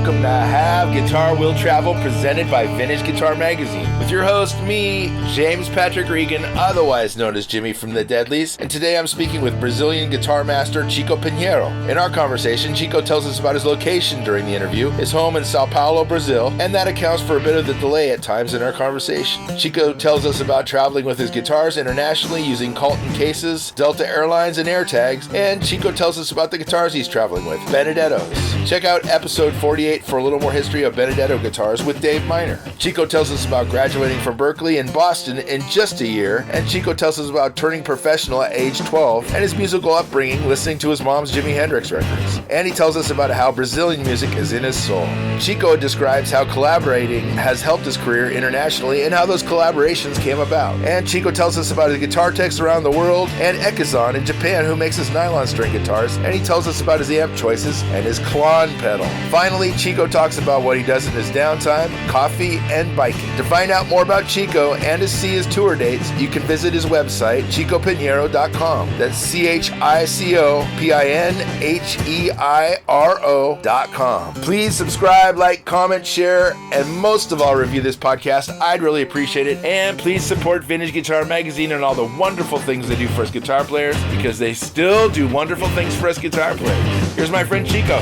welcome to Have Guitar Will Travel, presented by Vintage Guitar Magazine. With your host, me, James Patrick Regan, otherwise known as Jimmy from the Deadlies, and today I'm speaking with Brazilian guitar master Chico Pinheiro. In our conversation, Chico tells us about his location during the interview, his home in Sau Paulo, Brazil, and that accounts for a bit of the delay at times in our conversation. Chico tells us about traveling with his guitars internationally using Calton cases, Delta Airlines, and AirTags, and Chico tells us about the guitars he's traveling with, Benedettos. Check out episode 48 for a little more history of Benedetto guitars with Dave Miner. Chico tells us about graduating from Berklee in Boston in just a year, and Chico tells us about turning professional at age 12 and his musical upbringing listening to his mom's Jimi Hendrix records. And he tells us about how Brazilian music is in his soul. Chico describes how collaborating has helped his career internationally and how those collaborations came about. And Chico tells us about his guitar techs around the world and Ekizan in Japan who makes his nylon string guitars, and he tells us about his amp choices and his Klon pedal. Finally, Chico talks about what he does in his downtime, coffee, and biking. To find out more about Chico and to see his tour dates, you can visit his website, chicopinheiro.com. That's CHICOPINHEIRO.com. Please subscribe, like, comment, share, and most of all, review this podcast. I'd really appreciate it. And please support Vintage Guitar Magazine and all the wonderful things they do for us guitar players, because they still do wonderful things for us guitar players. Here's my friend Chico.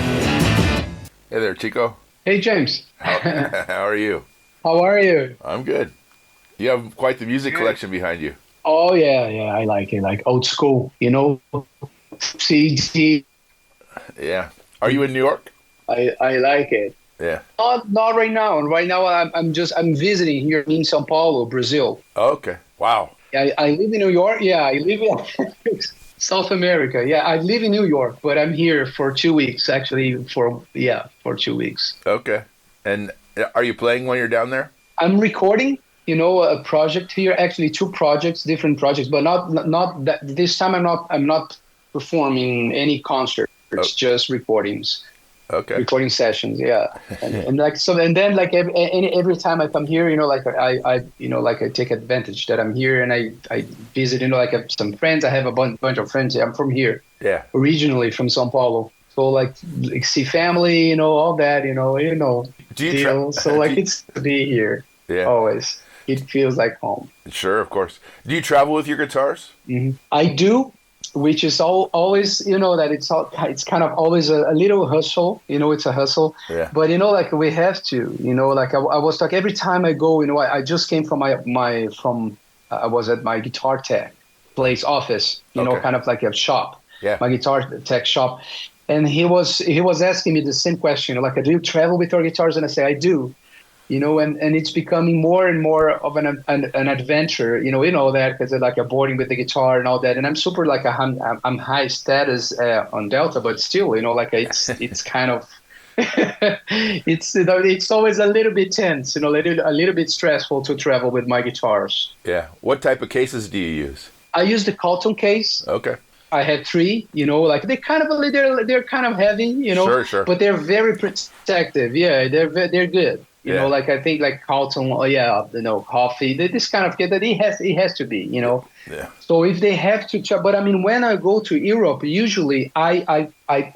Hey there, Chico. Hey, James. How are you? How are you? I'm good. You have quite the music collection behind you. Oh, yeah, I like it. Like old school, CD. Yeah. Are you in New York? I like it. Yeah. Not right now. And right now I'm visiting here in Sao Paulo, Brazil. Oh, okay. Wow. I live in New York. Yeah, I live in South America. Yeah, I live in New York, but I'm here for 2 weeks, actually, for 2 weeks. Okay. And are you playing when you're down there? I'm recording, a project here, actually different projects, but not that this time I'm not performing any concert. It's just recordings. Okay. Recording sessions, yeah. And then every time I come here, I take advantage that I'm here and I visit, I have some friends. I have a bunch of friends. I'm from here. Yeah. Originally from Sao Paulo. So see family, all that, Do you so it's to be here. Yeah. Always. It feels like home. Sure, of course. Do you travel with your guitars? Mm-hmm. I do. Which is always, that it's kind of always a little hustle, it's a hustle. Yeah. But, we have to, I was talking every time I go, I just came from I was at my guitar tech place office, kind of like a shop, my guitar tech shop. And he was asking me the same question, do you travel with your guitars? And I say, I do. And it's becoming more and more of an adventure, that because like a boarding with the guitar and all that. And I'm super I'm high status on Delta, but still, it's kind of it's always a little bit tense, a little bit stressful to travel with my guitars. Yeah. What type of cases do you use? I use the Calton case. Okay. I had 3, they're kind of heavy, Sure. But they're very protective. Yeah, they're good. I think Calton, coffee, this kind of kid that it has to be, Yeah. So if they have to, but I mean, when I go to Europe, usually I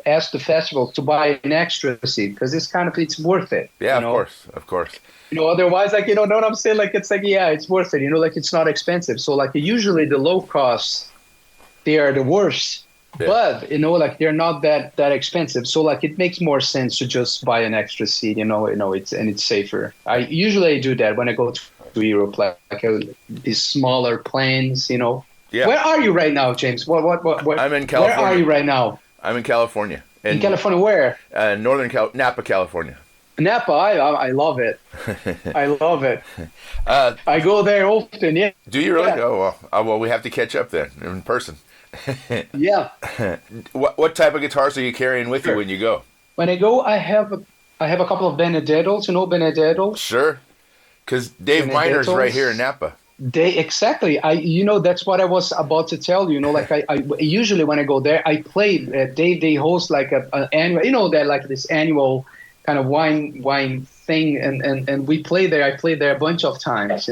ask the festival to buy an extra seat because it's worth it. Yeah, of course. Otherwise, know what I'm saying? It's worth it. It's not expensive. So usually the low costs, they are the worst. Yeah. But, they're not that expensive. So, it makes more sense to just buy an extra seat, it's safer. I usually do that when I go to Europe, these smaller planes, Yeah. Where are you right now, James? What? I'm in California. Where are you right now? I'm in California. In California, where? Napa, California. Napa, I love it. I love it. I go there often, yeah. Do you really? Yeah. Oh, well, we have to catch up then in person. Yeah. What type of guitars are you carrying with you when you go? When I go, I have a couple of Benedettos. Benedettos? Sure. Because Dave Miner's right here in Napa. Exactly. That's what I was about to tell you. I usually when I go there, I play. They host an annual. This annual kind of wine thing, and we play there. I played there a bunch of times.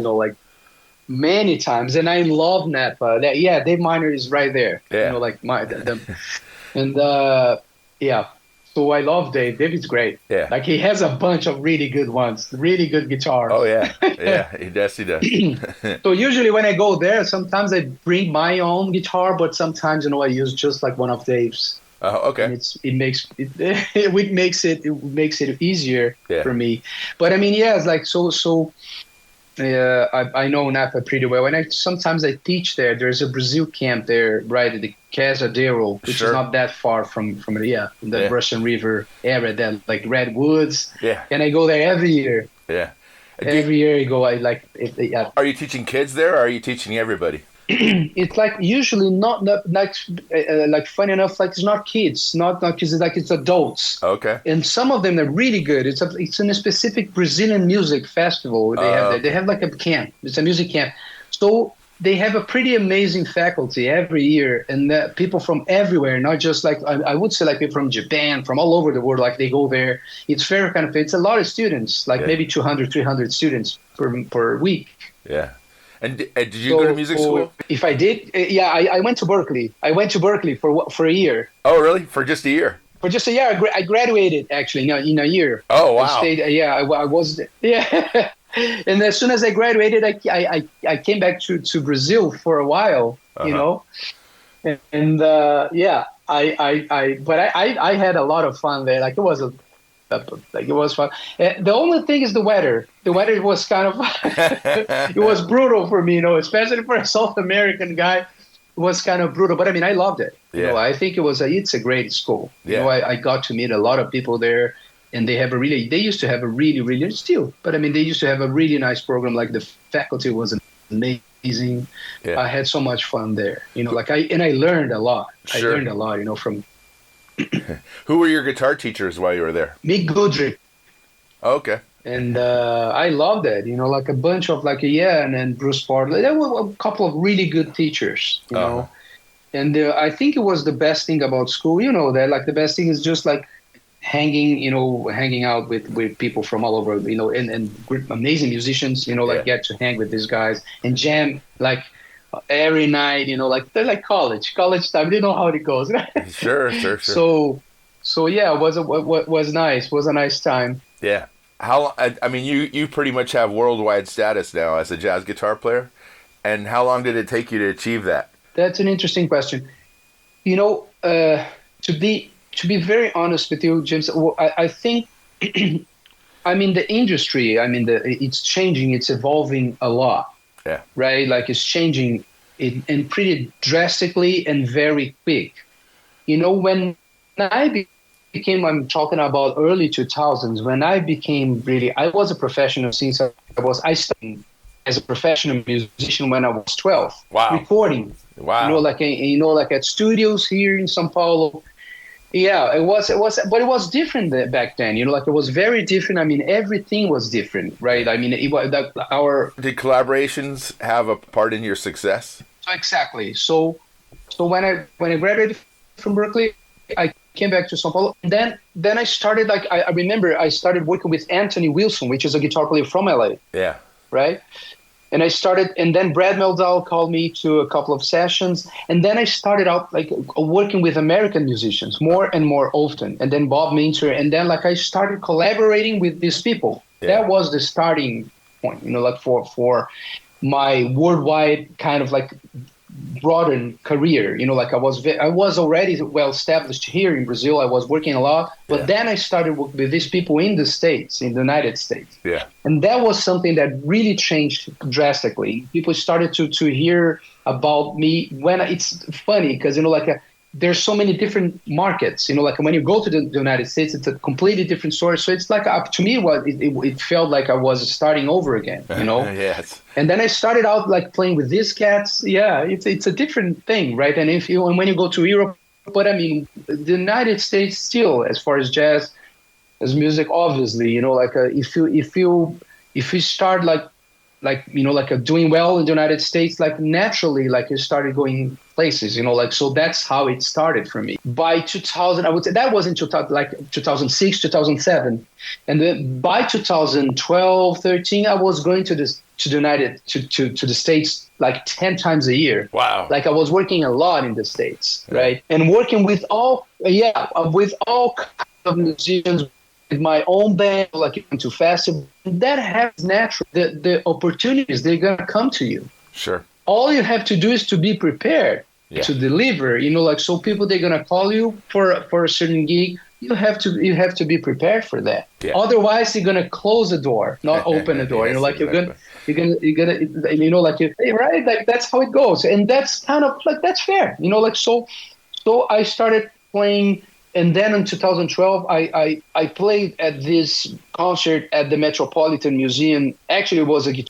Many times, and I love Napa. Dave Miner is right there. Yeah. So I love Dave. David's great. Yeah. Like he has a bunch of really good ones, really good guitars. Oh yeah, yeah, he does. So usually when I go there, sometimes I bring my own guitar, but sometimes I use just like one of Dave's. Oh, okay. And it makes it easier for me. But I mean, yeah, it's like so. I know Napa pretty well, and sometimes I teach there. There's a Brazil camp there, right at the Casadero, which is not that far from the Russian River area, that like redwoods. Yeah. And I go there every year. Yeah. Every year I go. I like it. Yeah. Are you teaching kids there, or are you teaching everybody? It's like usually not like funny enough, like it's not kids, not kids, it's like it's adults. Okay. And some of them are really good. It's in a specific Brazilian music festival. They have like a camp. It's a music camp. So they have a pretty amazing faculty every year, and people from everywhere, not just like I would say like people from Japan, from all over the world. Like they go there. It's very kind of, it's a lot of students, like maybe 200, 300 students per week. Yeah. And did you go to music school? If I did, I went to Berklee. I went to Berklee for a year. Oh, really? For just a year? For just a year. I graduated, actually, in a year. Oh, wow. I stayed, I was, yeah. And as soon as I graduated, I came back to Brazil for a while, you know. And, but I had a lot of fun there. Like, it was fun. The only thing is the weather. The weather was kind of, it was brutal for me, especially for a South American guy. It was kind of brutal, but I mean, I loved it. Yeah. I think it's a great school. Yeah. I got to meet a lot of people there, and they used to have a really still, but I mean, they used to have a really nice program. Like the faculty was amazing. Yeah. I had so much fun there, I learned a lot. Sure. I learned a lot, from. Who were your guitar teachers while you were there? Mick Goodrick. Oh, okay. And I loved it, like a bunch of and then Bruce Bartlett. There were a couple of really good teachers, know. And I think it was the best thing about school, that like the best thing is just like hanging out with people from all over, and amazing musicians, get to hang with these guys and jam like every night, like they're like college time. You know how it goes. Sure. So yeah, it was nice. It was a nice time. Yeah. I mean, you pretty much have worldwide status now as a jazz guitar player. And how long did it take you to achieve that? That's an interesting question. To be very honest with you, James, I think, I mean, the industry, it's changing, it's evolving a lot. Yeah. Right? Like it's changing and pretty drastically and very quick. When I became, I'm talking about early 2000s, when I became I was a professional since I started as a professional musician when I was 12. Wow. Recording. Wow. Like at studios here in Sao Paulo. Yeah, it was, but it was different back then. It was very different. I mean, everything was different, right? I mean, did collaborations have a part in your success? Exactly. So when I graduated from Berklee, I came back to Sao Paulo. And then I started, I remember I started working with Anthony Wilson, which is a guitar player from LA. Yeah. Right? And and then Brad Meldal called me to a couple of sessions. And then I started out working with American musicians more and more often. And then Bob Minter. And then I started collaborating with these people. Yeah. That was the starting point, for my worldwide kind of broadened career. I was already well established here in Brazil. I was working a lot, but then I started working with these people in the States, in the United States. Yeah. And that was something that really changed drastically. People started to hear about me it's funny because, there's so many different markets, when you go to the United States, it's a completely different story. So it's to me, it felt like I was starting over again, Yes. And then I started out playing with these cats. Yeah, it's a different thing, right? And when you go to Europe, but I mean, the United States still, as far as jazz, as music, obviously, if you start doing well in the United States, naturally, you started going places, so that's how it started for me. By 2000, I would say that was in 2006, 2007. And then by 2012, 13, I was going to the States 10 times a year. Wow. I was working a lot in the States, right? And working with all of musicians with my own band, like into festivals. That happens naturally. The opportunities, they're gonna come to you. Sure. All you have to do is to be prepared to deliver. Like so people they're gonna call you for a certain gig. You have to be prepared for that. Yeah. Otherwise, you're gonna close the door, not open the door. Yes, you're gonna right? Like that's how it goes, and that's kind of like that's fair. So I started playing, and then in 2012, I played at this concert at the Metropolitan Museum. Actually, it was he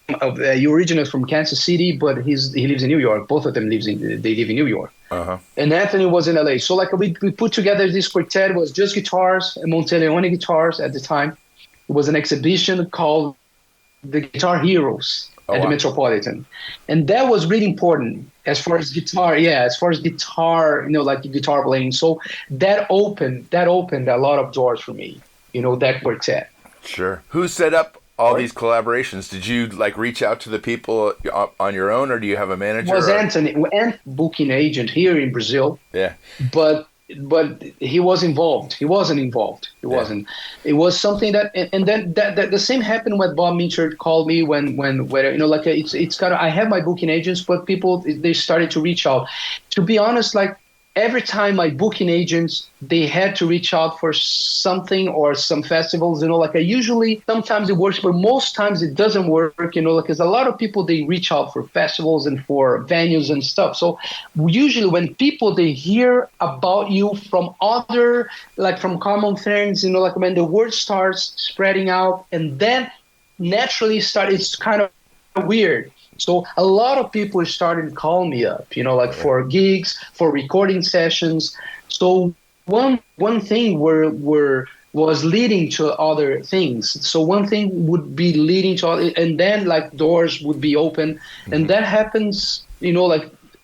originates from Kansas City, but he lives in New York. Both of them live in New York. Uh-huh. And Anthony was in LA. So like we put together this quartet. It was just guitars and Monteleone guitars at the time. It was an exhibition called The Guitar Heroes at the Metropolitan. And that was really important as far as guitar. Yeah, as far as guitar, like guitar playing. So that opened a lot of doors for me, that quartet. Sure. Who set up all these collaborations? Did you reach out to the people on your own, or do you have a manager? It was Anthony, and booking agent here in Brazil. Yeah. But he was involved. He wasn't involved. He wasn't. It was something that, and then that the same happened when Bob Minchard called me when it's kind of, I have my booking agents, but people, they started to reach out. To be honest, every time my booking agents, they had to reach out for something or some festivals, I usually, sometimes it works, but most times it doesn't work, because a lot of people, they reach out for festivals and for venues and stuff. So usually when people, they hear about you from other, from common friends, when the word starts spreading out, and then naturally it's kind of weird. So a lot of people started calling me up, for gigs, for recording sessions. So one thing was leading to other things. So one thing would be leading to other, and then doors would be open, and that happens,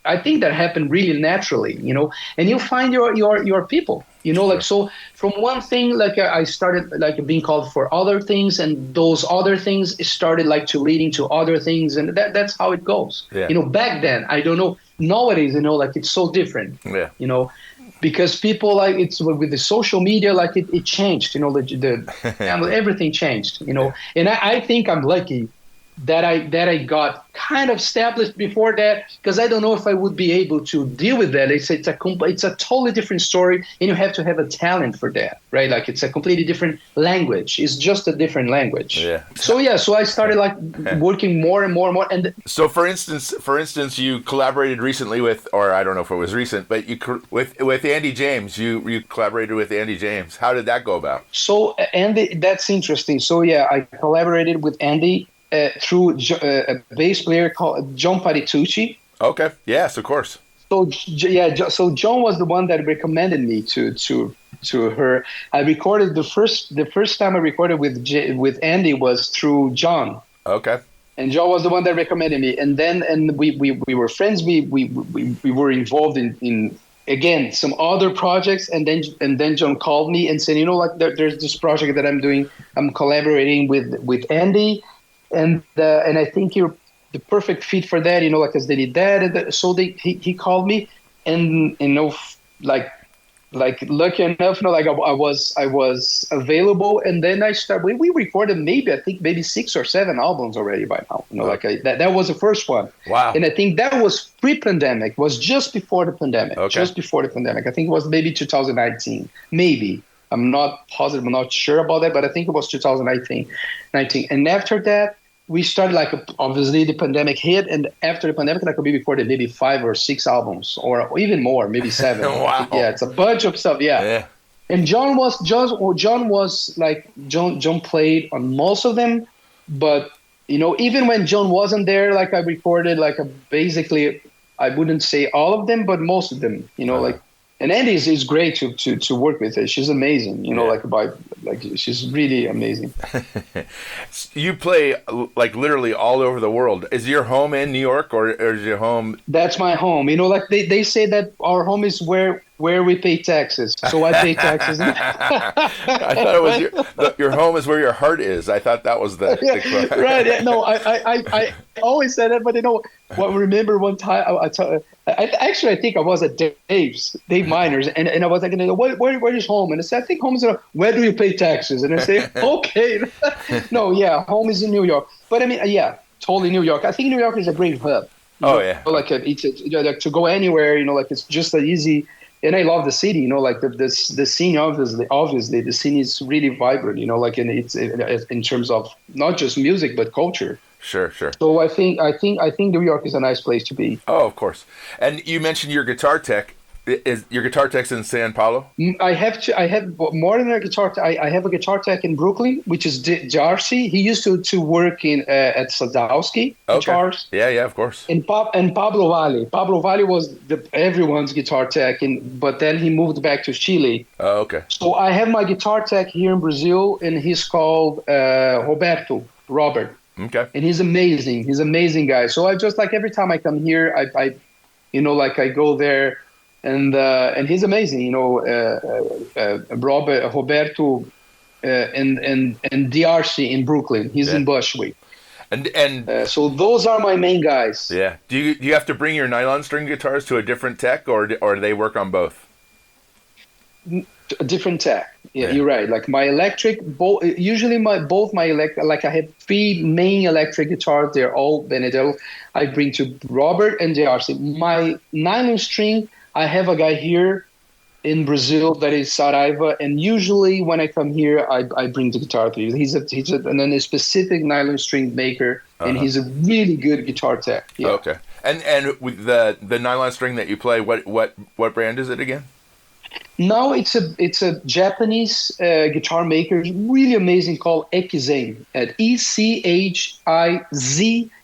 I think that happened really naturally, and you find your people, so from one thing, I started being called for other things, and those other things started to leading to other things, and that's how it goes. Yeah. Back then, I don't know. Nowadays, it's so different. Yeah. Because people it's with the social media, it changed. Everything changed. And I think I'm lucky that I got kind of established before that, because I don't know if I would be able to deal with that. It's a totally different story, and you have to have a talent for that, right? It's a completely different language. It's just a different language. Yeah. So I started working more and more and more. And so for instance, you collaborated recently with, or I don't know if it was recent, but with Andy James. You collaborated with Andy James. How did that go about? So Andy, that's interesting. So I collaborated with Andy through a bass player called John Patitucci. Okay. Yes, of course. So John was the one that recommended me to her. I recorded the first time I recorded with Andy was through John. Okay. And John was the one that recommended me, and we were friends. We were involved in again some other projects, and then John called me and said, there's this project that I'm doing. I'm collaborating with Andy. And I think you're the perfect fit for that, because they did that. So he called me, and lucky enough, I was available, and then I started. We recorded maybe 6 or 7 albums already by now. That was the first one. Wow! And I think that was pre-pandemic. Was just before the pandemic. Okay. Just before the pandemic. I think it was maybe 2019. Maybe. I'm not positive. I'm not sure about that, but I think it was 2019. And after that, we started obviously the pandemic hit, and after the pandemic, we recorded maybe 5 or 6 albums, or even more, maybe 7. Wow. Yeah, it's a bunch of stuff. Yeah. And John played on most of them, but even when John wasn't there, I recorded basically, I wouldn't say all of them, but most of them. And Andy is great to work with her. She's amazing, like she's really amazing. You play like literally all over the world. Is your home in New York, or is your home? That's my home. You know, like they say that our home is where we pay taxes. So I pay taxes. I thought it was your home is where your heart is. I thought that was the right. Yeah, no, I always said that, but you know, well, remember one time I think I was at Dave Miners, and I was like, where is home? And I said, I think home is where do you pay taxes? And I say, okay, no, yeah, home is in New York. But I mean, yeah, totally New York. I think New York is a great hub. Yeah, like like to go anywhere, you know, like it's just an easy. And I love the city, you know, like the scene, obviously the scene is really vibrant, you know, like it's in terms of not just music but culture. Sure. So I think New York is a nice place to be. Oh, of course. And you mentioned your guitar tech. Is your guitar tech's in Sao Paulo? I have more than a guitar. I have a guitar tech in Berklee, which is Darcy. He used to work at Sadowski Guitars. Yeah, of course. And Pablo Valle. Pablo Valle was everyone's guitar tech, but then he moved back to Chile. Oh, okay. So I have my guitar tech here in Brazil, and he's called Robert. Okay. And he's amazing. He's an amazing guy. So I just like every time I come here, I I go there. And he's amazing, you know. Roberto, and DRC in Brooklyn. He's in Bushwick. And so those are my main guys. Yeah. Do you have to bring your nylon string guitars to a different tech, or do they work on both? A different tech. Yeah, you're right. Like my electric, usually both my electric. Like I have 3 main electric guitars. They're all Benedetto. I bring to Robert and DRC. My nylon string, I have a guy here in Brazil that is Saraiva, and usually when I come here, I bring the guitar to you. He's a specific nylon string maker, and he's a really good guitar tech. Yeah. Okay. And with the nylon string that you play, what brand is it again? No, it's a Japanese guitar maker, really amazing, called Ekizen at Echizen,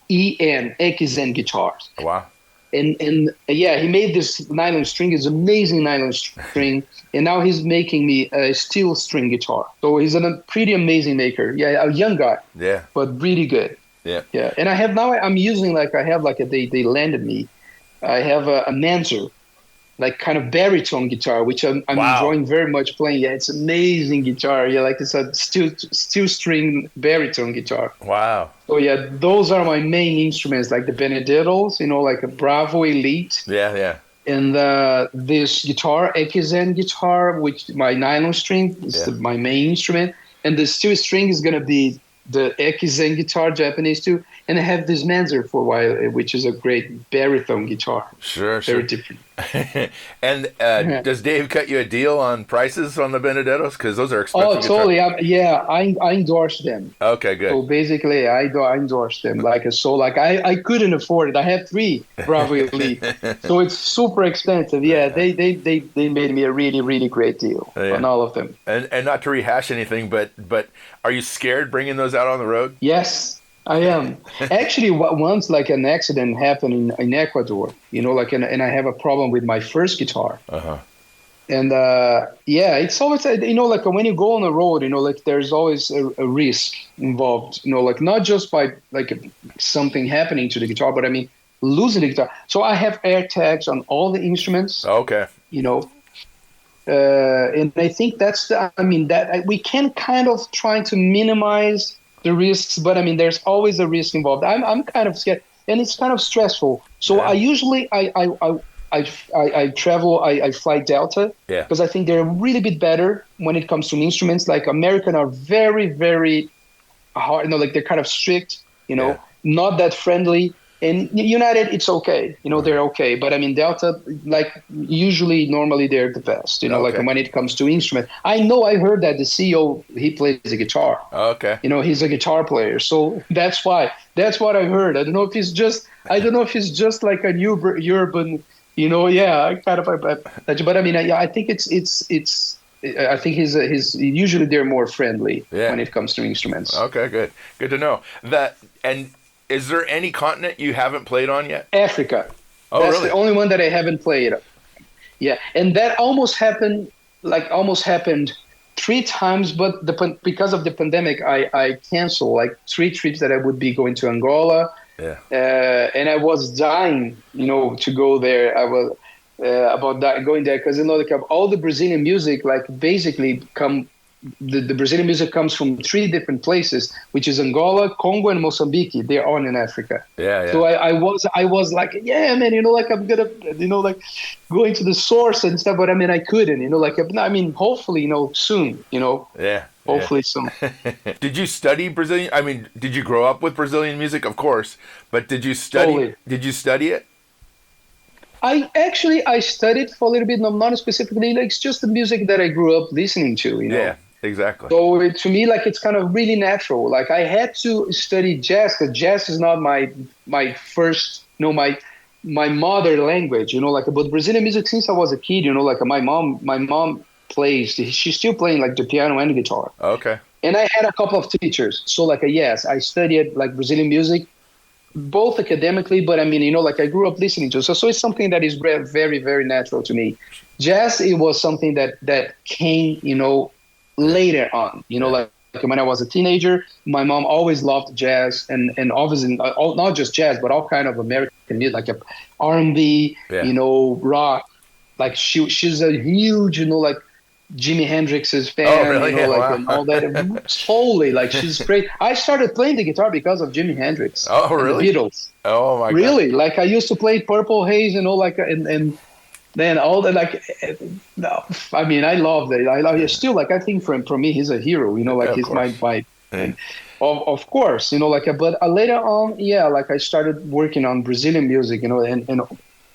Ekizen Guitars. Wow. And yeah, he made this nylon string. It's amazing nylon string, and now he's making me a steel string guitar. So he's a pretty amazing maker. Yeah, a young guy. Yeah. But really good. Yeah. Yeah, and I'm using they landed me. I have a Manzer, like kind of baritone guitar, which I'm enjoying very much playing. Yeah, it's amazing guitar. Yeah, like it's a steel string baritone guitar. Wow. So yeah, those are my main instruments, like the Benedettos, you know, like a Bravo Elite. Yeah. And this guitar, Ekizen guitar, which my nylon string is my main instrument. And the steel string is going to be the Ekizen guitar, Japanese too. And I have this Manzer for a while, which is a great baritone guitar. Sure. Very different. And does Dave cut you a deal on prices on the Benedettos? Because those are expensive. Oh, totally. I endorse them. Okay, good. So basically, I endorse them. I couldn't afford it. I had 3 Bravo Elite, so it's super expensive. Yeah, they made me a really, really great deal on all of them. And not to rehash anything, but are you scared bringing those out on the road? Yes. I am. Actually, once like an accident happened in Ecuador, you know, like, and I have a problem with my first guitar. And it's always, you know, like when you go on the road, you know, like there's always a risk involved, you know, like not just by like something happening to the guitar, but I mean, losing the guitar. So I have air tags on all the instruments. Okay. You know, and I think we can kind of try to minimize the risks, but I mean, there's always a risk involved. I'm kind of scared, and it's kind of stressful. So I usually I travel. I fly Delta because I think they're a really bit better when it comes to instruments. Like American are very, very hard. You know, like they're kind of strict. You know, not that friendly. And United, it's okay. You know, they're okay. But I mean, Delta, like normally they're the best. You know, like when it comes to instrument. I heard that the CEO, he plays the guitar. Okay. You know, he's a guitar player. So that's why. That's what I heard. I don't know if it's just like a new urban, you know, kind of. But I mean, I think it's. I think he's usually they're more friendly when it comes to instruments. Okay, good to know that. And is there any continent you haven't played on yet? Africa. Oh, That's really? the only one that I haven't played. Yeah, and that almost happened three times, but because of the pandemic, I canceled like three trips that I would be going to Angola. Yeah. And I was dying, to go there. I was about that, going there because like all the Brazilian music, like basically the Brazilian music comes from three different places, which is Angola, Congo, and Mozambique. They're all in Africa. Yeah. So I was like, yeah, man, like I'm gonna, like going to the source and stuff. But I mean, I couldn't, like hopefully, soon, Yeah. Hopefully soon. Did you study Brazilian? I mean, did you grow up with Brazilian music? Of course, but did you study? Totally. Did you study it? I studied for a little bit, not specifically. Like it's just the music that I grew up listening to. Yeah. Exactly. So to me, like it's kind of really natural. Like I had to study jazz because jazz is not my first, my mother language. Like but Brazilian music since I was a kid. Like my mom plays. She's still playing like the piano and the guitar. Okay. And I had a couple of teachers. So like yes, I studied like Brazilian music, both academically, but I mean like I grew up listening to. So it's something that is very very natural to me. Jazz, it was something that came later on, like when I was a teenager, my mom always loved jazz and obviously not just jazz, but all kind of American music, like R&B, rock. Like she's a huge, like Jimi Hendrix's fan, oh, really? Wow. And all that. Totally, like she's great. I started playing the guitar because of Jimi Hendrix. Oh, really? The Beatles. Oh my God. Really? Like I used to play Purple Haze, like and then all that, like, no, I mean, I love that. I love it still. Like, I think for me, he's a hero. Like yeah, he's my of course, like. But later on, yeah, like I started working on Brazilian music, and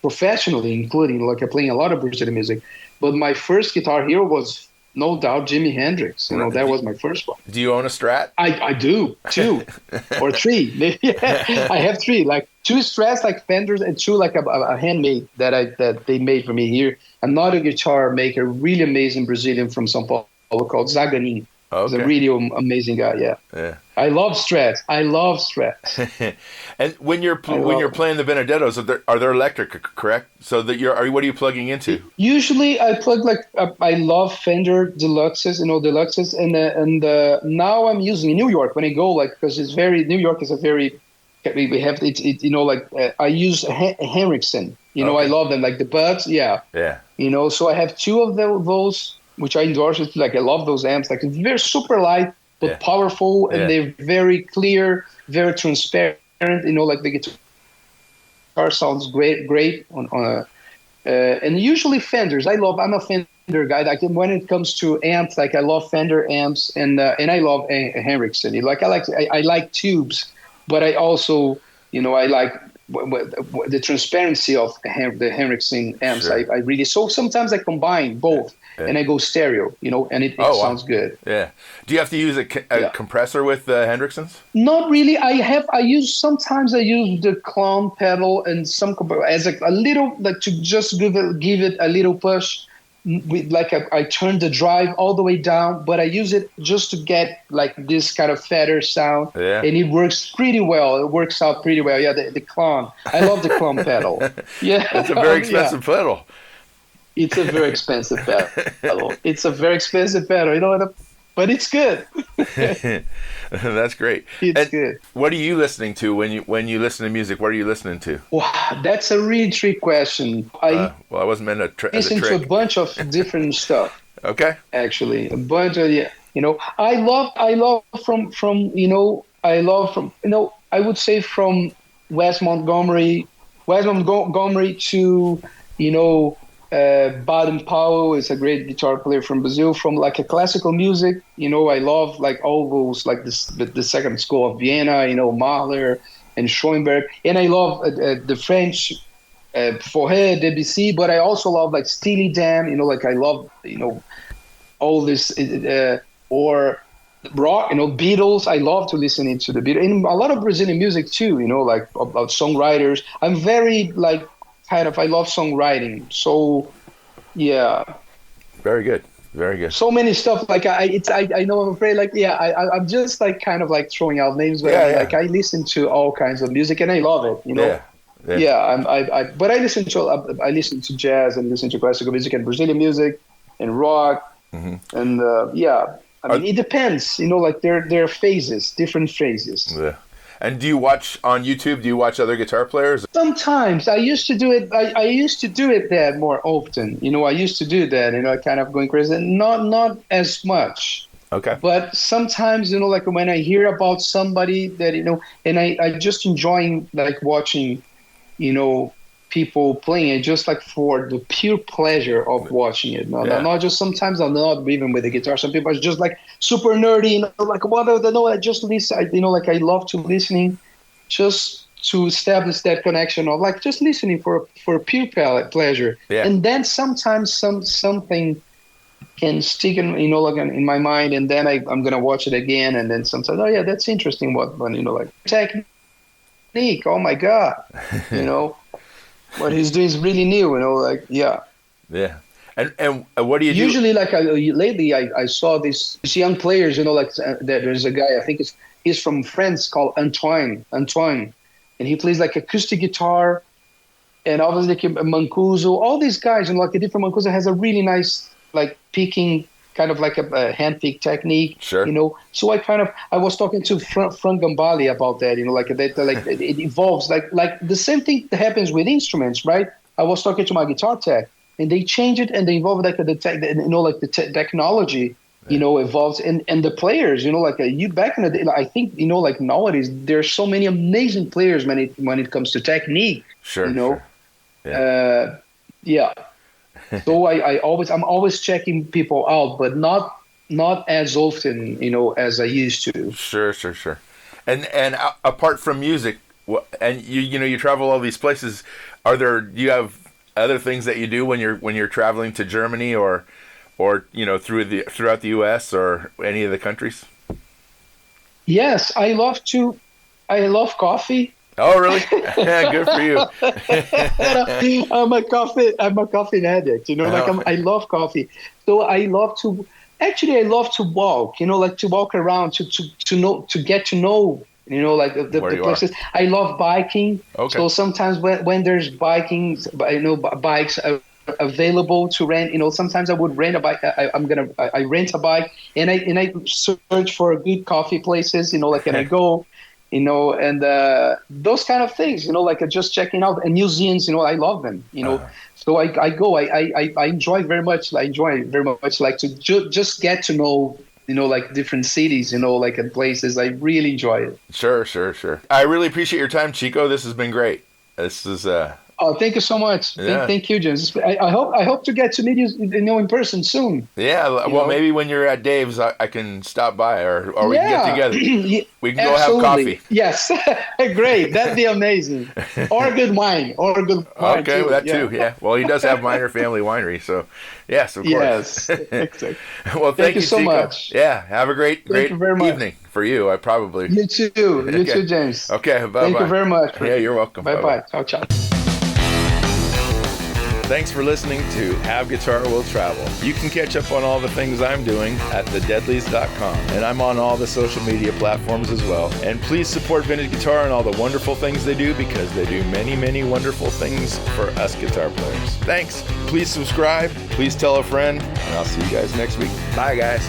professionally, including like playing a lot of Brazilian music. But my first guitar hero was no doubt Jimi Hendrix. That was my first one. Do you own a Strat? I do, 2 or 3. Maybe. I have 3, like 2 Strats, like Fenders, and 2 like a handmade that they made for me here. Another guitar maker, really amazing Brazilian from Sau Paulo called Zaganin. Okay. He's a really amazing guy. Yeah. I love Strats. And when you're playing the Benedettos, are they electric, correct? So that what are you plugging into? Usually I plug I love Fender Deluxes, Deluxes, and now I'm using in New York when I go because it's New York is a very we have it I use Henriksen. Okay. I love them like the Buds. Yeah. So I have 2 of those, which I endorse. It's like I love those amps. Like they're super light but powerful, and they're very clear, very transparent. Like the guitar sounds great on a. And usually Fenders. I'm a Fender guy. Like when it comes to amps, like I love Fender amps, and I love Henriksen. Like I like tubes, but I also I like the transparency of the Henriksen amps. Sure. I really sometimes I combine both. And I go stereo, and it sounds good. Yeah. Do you have to use a compressor with Hendricksons? Not really. Sometimes I use the clone pedal and as a little, like to just give it a little push. I turn the drive all the way down, but I use it just to get like this kind of fatter sound. Yeah. And it works pretty well. It works out pretty well. Yeah, the clone. I love the clone pedal. Yeah. It's a very expensive pedal. It's a very expensive pedal. But it's good. That's great. It's good. What are you listening to when you listen to music? What are you listening to? Wow, that's a really tricky question. I wasn't meant to listen to a bunch of different stuff. Okay. Actually, a bunch of I love from I would say from Wes Montgomery to Baden Powell is a great guitar player from Brazil. From like a classical music, I love like all those like the second school of Vienna, Mahler and Schoenberg, and I love the French Fauré, Debussy, but I also love like Steely Dan. Like I love all this or rock, Beatles. I love to listen to the Beatles and a lot of Brazilian music too. Like about songwriters. I'm very like. I love songwriting. So, yeah. Very good. Very good. So many stuff. Like I know I'm afraid. Like I'm just like kind of like throwing out names, but like I listen to all kinds of music and I love it. But I listen to jazz and listen to classical music and Brazilian music and rock And I mean, it depends. Like there are phases, different phases. Yeah. And do you watch on YouTube? Do you watch other guitar players? Sometimes I used to do it. I used to do it that more often. I used to do that. Kind of going crazy. Not as much. Okay. But sometimes, like when I hear about somebody that and I just enjoying like watching, people playing it just like for the pure pleasure of watching it. Not just sometimes I'm not even with the guitar. Some people are just like super nerdy, like what I don't know. I just listen. I love to listening, just to establish that connection of like just listening for pure pleasure. Yeah. And then sometimes something can stick in my mind, and then I'm gonna watch it again, and then sometimes that's interesting. What like technique? Oh my god, what he's doing is really new, Yeah. And what do you usually do? Lately I saw these young players, there's a guy, I think he's from France, called Antoine, and he plays like acoustic guitar, and obviously Mancuso, all these guys, like a different Mancuso has a really nice like picking, kind of like a hand pick technique. Sure. So I was talking to Frank Gambale about that, it evolves like the same thing that happens with instruments, right? I was talking to my guitar tech, and they change it and they evolve like the technology, evolves, and the players, you back in the day, I think, like nowadays there's so many amazing players when it comes to technique. Sure. Sure. Yeah. Yeah. So I'm always checking people out, but not as often, as I used to. Sure. And apart from music, and you travel all these places, do you have other things that you do when you're traveling to Germany or throughout the US or any of the countries? Yes, I love coffee. Oh, really? Good for you. I'm a coffee addict, I love coffee. So I love to walk, to walk around, to get to know, the places. I love biking. Okay. So sometimes when there's bikes available to rent, sometimes I would rent a bike. I rent a bike, and I search for good coffee places, and I go, and those kind of things, just checking out, and museums, I love them, so I go, I enjoy very much like to just get to know, like different cities, and places. I really enjoy it. Sure. I really appreciate your time, Chico. This has been great. This is Oh, thank you so much. Yeah. Thank you, James. I hope to get to meet you, in person soon. Yeah, well, maybe when you're at Dave's, I can stop by, or we can get together. We can go have coffee. Yes, great. That'd be amazing. Or good wine. Okay, too. Well, that too. Yeah. Well, he does have Minor Family Winery, so yes, of course. Yes. Exactly. Well, thank you so Chico. Much. Yeah. Have a great evening for you. I probably. You too. You too, James. Okay. Bye. Thank you very much. Yeah, you're welcome. Bye. Ciao. Thanks for listening to Have Guitar Will Travel. You can catch up on all the things I'm doing at thedeadlies.com, and I'm on all the social media platforms as well. And please support Vintage Guitar and all the wonderful things they do, because they do many, many wonderful things for us guitar players. Thanks. Please subscribe. Please tell a friend, and I'll see you guys next week. Bye, guys.